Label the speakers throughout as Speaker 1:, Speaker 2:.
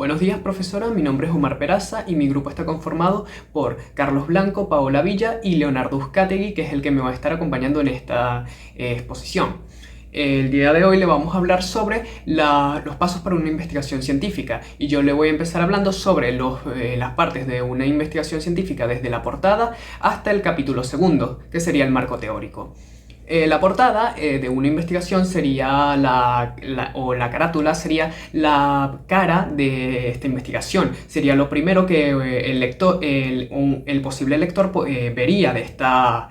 Speaker 1: Buenos días, profesora. Mi nombre es Omar Peraza y mi grupo está conformado por Carlos Blanco, Paola Villa y Leonardo Uzcategui, que es el que me va a estar acompañando en esta exposición. El día de hoy le vamos a hablar sobre los pasos para una investigación científica, y yo le voy a empezar hablando sobre las partes de una investigación científica desde la portada hasta el capítulo segundo, que sería el marco teórico. La portada de una investigación sería la carátula sería la cara de esta investigación. Sería lo primero que el posible lector vería de esta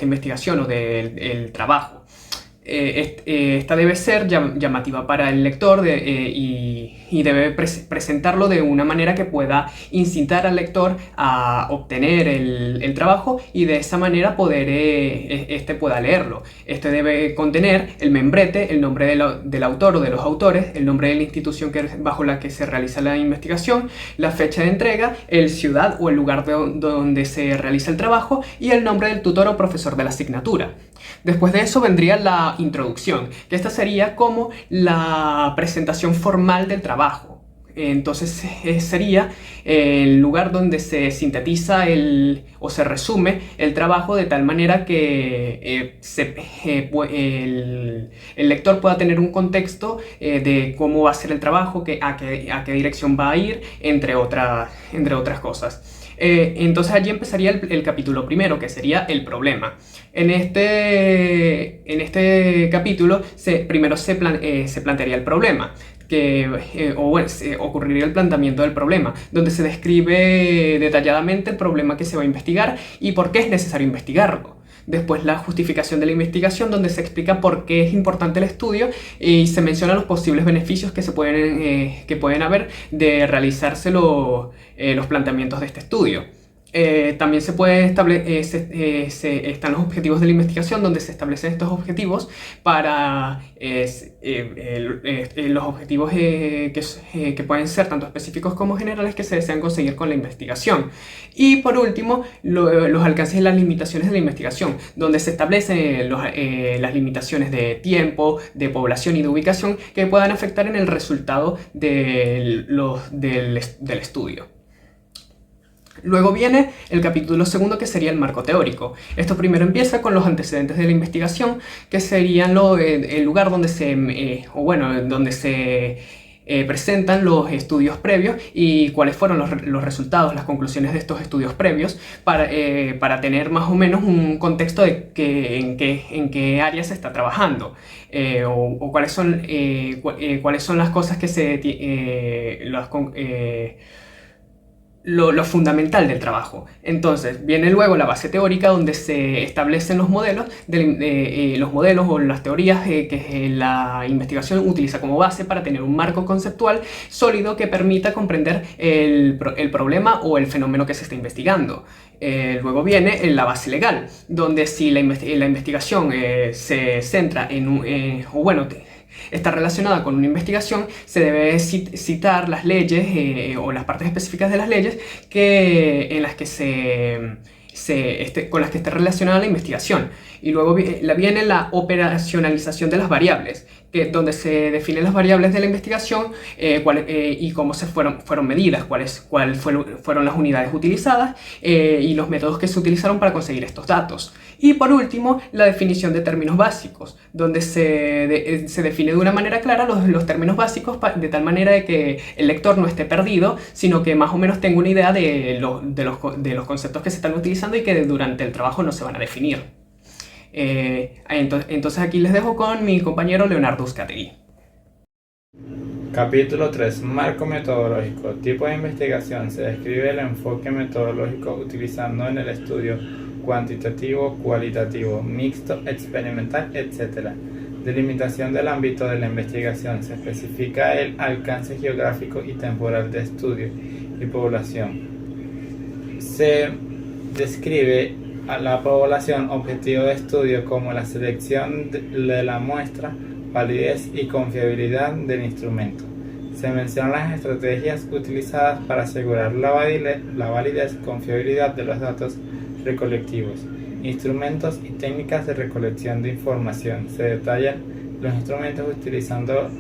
Speaker 1: investigación o del trabajo. Esta debe ser llamativa para el lector y debe presentarlo de una manera que pueda incitar al lector a obtener el trabajo, y de esa manera pueda leerlo. Este debe contener el membrete, el nombre del autor o de los autores, el nombre de la institución bajo la que se realiza la investigación, la fecha de entrega, el ciudad o el lugar donde se realiza el trabajo y el nombre del tutor o profesor de la asignatura. Después de eso vendría la introducción, que esta sería como la presentación formal del trabajo. Entonces sería el lugar donde se sintetiza o se resume el trabajo, de tal manera que el lector pueda tener un contexto de cómo va a ser el trabajo, a qué dirección va a ir, entre otras cosas. Entonces allí empezaría el capítulo primero, que sería el problema. En este capítulo primero se plantearía el problema, ocurriría el planteamiento del problema, donde se describe detalladamente el problema que se va a investigar y por qué es necesario investigarlo. Después la justificación de la investigación, donde se explica por qué es importante el estudio y se mencionan los posibles beneficios que pueden haber de realizarse los planteamientos de este estudio. También se puede están los objetivos de la investigación, donde se establecen estos objetivos para los objetivos que pueden ser tanto específicos como generales que se desean conseguir con la investigación. Y por último, los alcances y las limitaciones de la investigación, donde se establecen las limitaciones de tiempo, de población y de ubicación que puedan afectar en el resultado del estudio. Luego viene el capítulo segundo, que sería el marco teórico. Esto primero empieza con los antecedentes de la investigación, que serían el lugar donde se presentan los estudios previos y cuáles fueron los resultados, las conclusiones de estos estudios previos, para tener más o menos un contexto de en qué área se está trabajando, o cuáles son las cosas lo fundamental del trabajo. Entonces viene luego la base teórica, donde se establecen los modelos o las teorías que la investigación utiliza como base para tener un marco conceptual sólido que permita comprender el problema o el fenómeno que se está investigando. Luego viene la base legal, donde si la investigación se centra está relacionada con una investigación, se debe citar las leyes o las partes específicas de las leyes con las que esté relacionada la investigación. Y luego viene la operacionalización de las variables, donde se definen las variables de la investigación y cómo fueron medidas, cuáles fueron las unidades utilizadas y los métodos que se utilizaron para conseguir estos datos. Y por último, la definición de términos básicos, donde se define de una manera clara los términos básicos, de tal manera de que el lector no esté perdido, sino que más o menos tenga una idea de los conceptos que se están utilizando y que durante el trabajo no se van a definir. Entonces aquí les dejo con mi compañero Leonardo Uzcategui.
Speaker 2: Capítulo 3. Marco metodológico. Tipo de investigación. Se describe el enfoque metodológico utilizando en el estudio cuantitativo, cualitativo, mixto, experimental, etc. Delimitación del ámbito de la investigación. Se especifica el alcance geográfico y temporal de estudio y población. Se describe a la población objetivo de estudio como la selección de la muestra, validez y confiabilidad del instrumento. Se mencionan las estrategias utilizadas para asegurar la validez y confiabilidad de los datos recolectivos, instrumentos y técnicas de recolección de información. Se detallan los instrumentos utilizando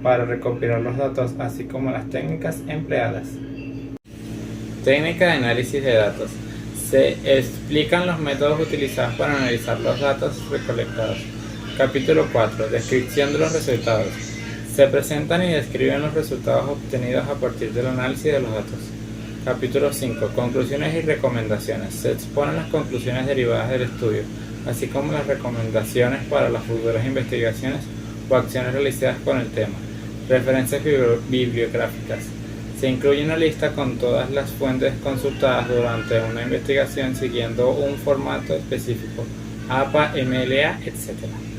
Speaker 2: para recopilar los datos, así como las técnicas empleadas. Técnica de análisis de datos. Se explican los métodos utilizados para analizar los datos recolectados. Capítulo 4. Descripción de los resultados. Se presentan y describen los resultados obtenidos a partir del análisis de los datos. Capítulo 5. Conclusiones y recomendaciones. Se exponen las conclusiones derivadas del estudio, así como las recomendaciones para las futuras investigaciones o acciones realizadas con el tema. Referencias bibliográficas. Se incluye una lista con todas las fuentes consultadas durante una investigación siguiendo un formato específico, APA, MLA, etc.